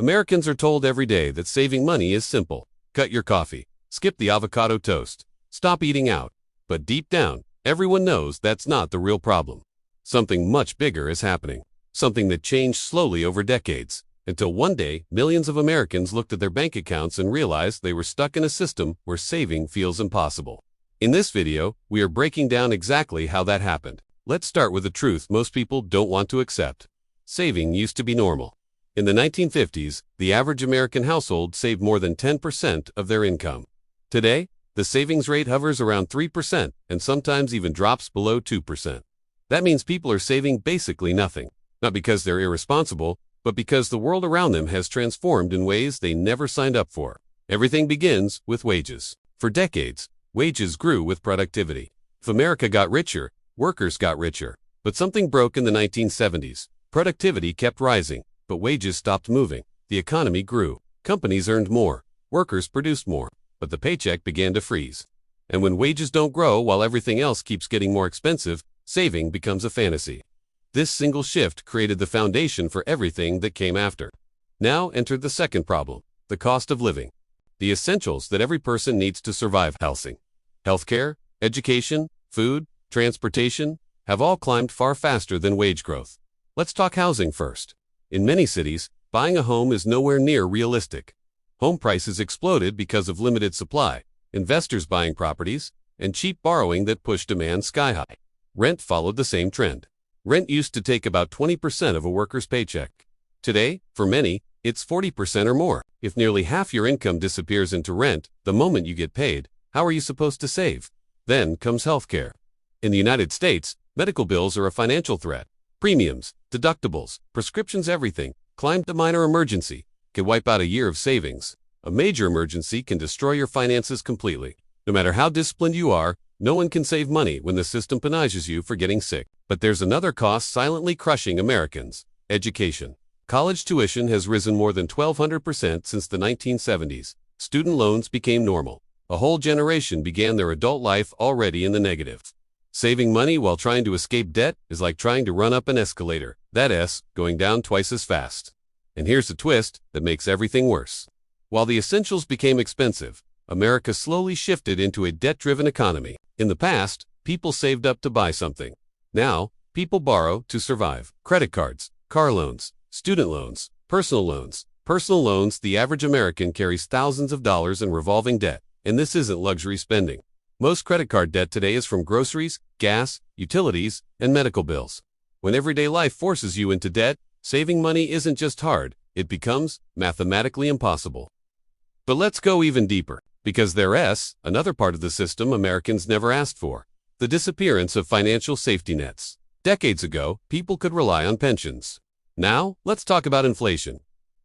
Americans are told every day that saving money is simple. Cut your coffee, skip the avocado toast, stop eating out. But deep down, everyone knows that's not the real problem. Something much bigger is happening. Something that changed slowly over decades, until one day, millions of Americans looked at their bank accounts and realized they were stuck in a system where saving feels impossible. In this video, we are breaking down exactly how that happened. Let's start with the truth most people don't want to accept. Saving used to be normal. In the 1950s, the average American household saved more than 10% of their income. Today, the savings rate hovers around 3% and sometimes even drops below 2%. That means people are saving basically nothing, not because they're irresponsible, but because the world around them has transformed in ways they never signed up for. Everything begins with wages. For decades, wages grew with productivity. If America got richer, workers got richer. But something broke in the 1970s. Productivity kept rising, but wages stopped moving. The economy grew. Companies earned more. Workers produced more. But the paycheck began to freeze. And when wages don't grow while everything else keeps getting more expensive, saving becomes a fantasy. This single shift created the foundation for everything that came after. Now entered the second problem, the cost of living. The essentials that every person needs to survive: housing, healthcare, education, food, transportation, have all climbed far faster than wage growth. Let's talk housing first. In many cities, buying a home is nowhere near realistic. Home prices exploded because of limited supply, investors buying properties, and cheap borrowing that pushed demand sky high. Rent followed the same trend. Rent used to take about 20% of a worker's paycheck. Today, for many, it's 40% or more. If nearly half your income disappears into rent the moment you get paid, how are you supposed to save? Then comes healthcare. In the United States, medical bills are a financial threat. Premiums, deductibles, prescriptions, everything. Climbed. A minor emergency can wipe out a year of savings. A major emergency can destroy your finances completely. No matter how disciplined you are, no one can save money when the system punishes you for getting sick. But there's another cost silently crushing Americans: education. College tuition has risen more than 1,200% since the 1970s. Student loans became normal. A whole generation began their adult life already in the negative. Saving money while trying to escape debt is like trying to run up an escalator. That S going down twice as fast. And here's the twist that makes everything worse. While the essentials became expensive, America slowly shifted into a debt-driven economy. In the past, people saved up to buy something. Now, people borrow to survive. Credit cards, car loans, student loans, personal loans. Personal loans: the average American carries thousands of dollars in revolving debt, and this isn't luxury spending. Most credit card debt today is from groceries, gas, utilities, and medical bills. When everyday life forces you into debt, saving money isn't just hard, it becomes mathematically impossible. But let's go even deeper, because there's another part of the system Americans never asked for: the disappearance of financial safety nets. Decades ago, people could rely on pensions. Now, let's talk about inflation.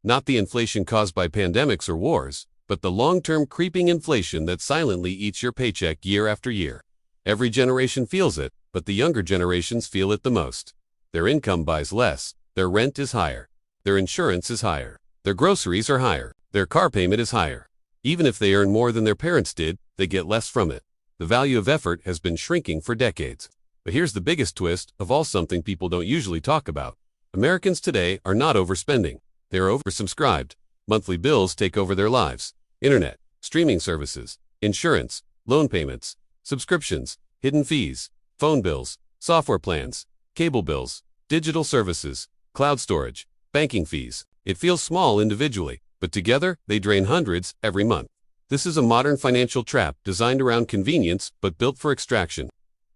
Not the inflation caused by pandemics or wars, but the long-term creeping inflation that silently eats your paycheck year after year. Every generation feels it, but the younger generations feel it the most. Their income buys less, their rent is higher, their insurance is higher, their groceries are higher, their car payment is higher. Even if they earn more than their parents did, they get less from it. The value of effort has been shrinking for decades. But here's the biggest twist of all, something people don't usually talk about. Americans today are not overspending. They're oversubscribed. Monthly bills take over their lives. Internet, streaming services, insurance, loan payments, subscriptions, hidden fees, phone bills, software plans, cable bills, digital services, cloud storage, banking fees. It feels small individually, but together they drain hundreds every month. This is a modern financial trap designed around convenience but built for extraction.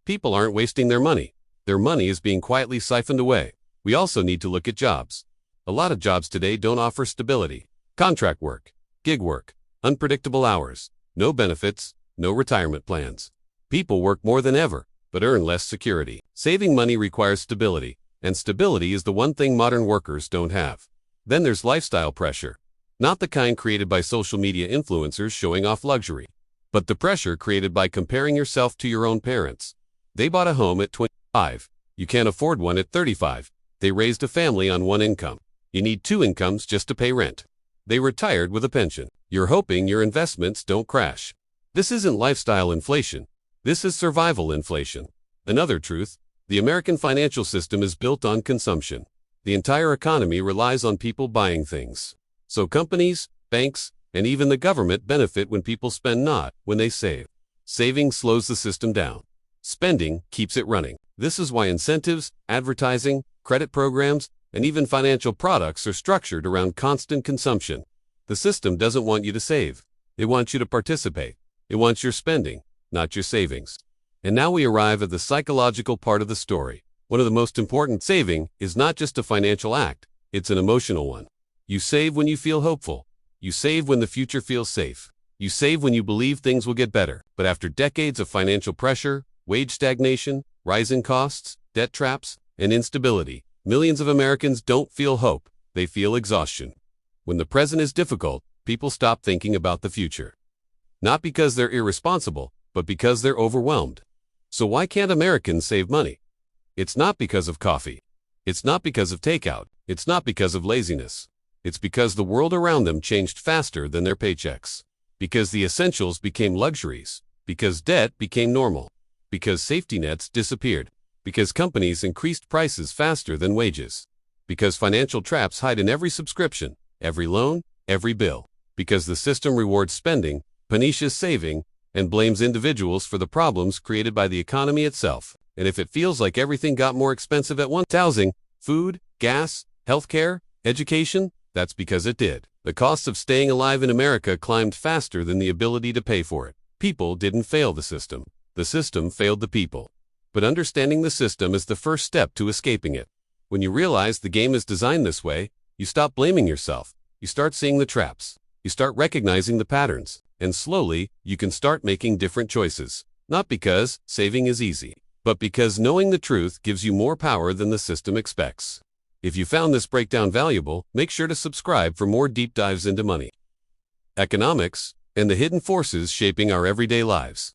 People aren't wasting their money. Their money is being quietly siphoned away. We also need to look at jobs. A lot of jobs today don't offer stability. Contract work, gig work, unpredictable hours, no benefits, no retirement plans. People work more than ever, but earn less security. Saving money requires stability, and stability is the one thing modern workers don't have. Then there's lifestyle pressure. Not the kind created by social media influencers showing off luxury, but the pressure created by comparing yourself to your own parents. They bought a home at 25. You can't afford one at 35. They raised a family on one income. You need two incomes just to pay rent. They retired with a pension. You're hoping your investments don't crash. This isn't lifestyle inflation. This is survival inflation. Another truth: the American financial system is built on consumption. The entire economy relies on people buying things. So companies, banks, and even the government benefit when people spend, not when they save. Saving slows the system down. Spending keeps it running. This is why incentives, advertising, credit programs, and even financial products are structured around constant consumption. The system doesn't want you to save. It wants you to participate. It wants your spending, not your savings. And now we arrive at the psychological part of the story. One of the most important: saving is not just a financial act, it's an emotional one. You save when you feel hopeful. You save when the future feels safe. You save when you believe things will get better. But after decades of financial pressure, wage stagnation, rising costs, debt traps, and instability, millions of Americans don't feel hope, they feel exhaustion. When the present is difficult, people stop thinking about the future. Not because they're irresponsible, but because they're overwhelmed. So why can't Americans save money? It's not because of coffee. It's not because of takeout. It's not because of laziness. It's because the world around them changed faster than their paychecks. Because the essentials became luxuries. Because debt became normal. Because safety nets disappeared. Because companies increased prices faster than wages. Because financial traps hide in every subscription, every loan, every bill. Because the system rewards spending, punishes saving, and blames individuals for the problems created by the economy itself. And if it feels like everything got more expensive at once, housing, food, gas, healthcare, education, that's because it did. The costs of staying alive in America climbed faster than the ability to pay for it. People didn't fail the system. The system failed the people. But understanding the system is the first step to escaping it. When you realize the game is designed this way, you stop blaming yourself. You start seeing the traps. You start recognizing the patterns. And slowly, you can start making different choices. Not because saving is easy, but because knowing the truth gives you more power than the system expects. If you found this breakdown valuable, make sure to subscribe for more deep dives into money, economics, and the hidden forces shaping our everyday lives.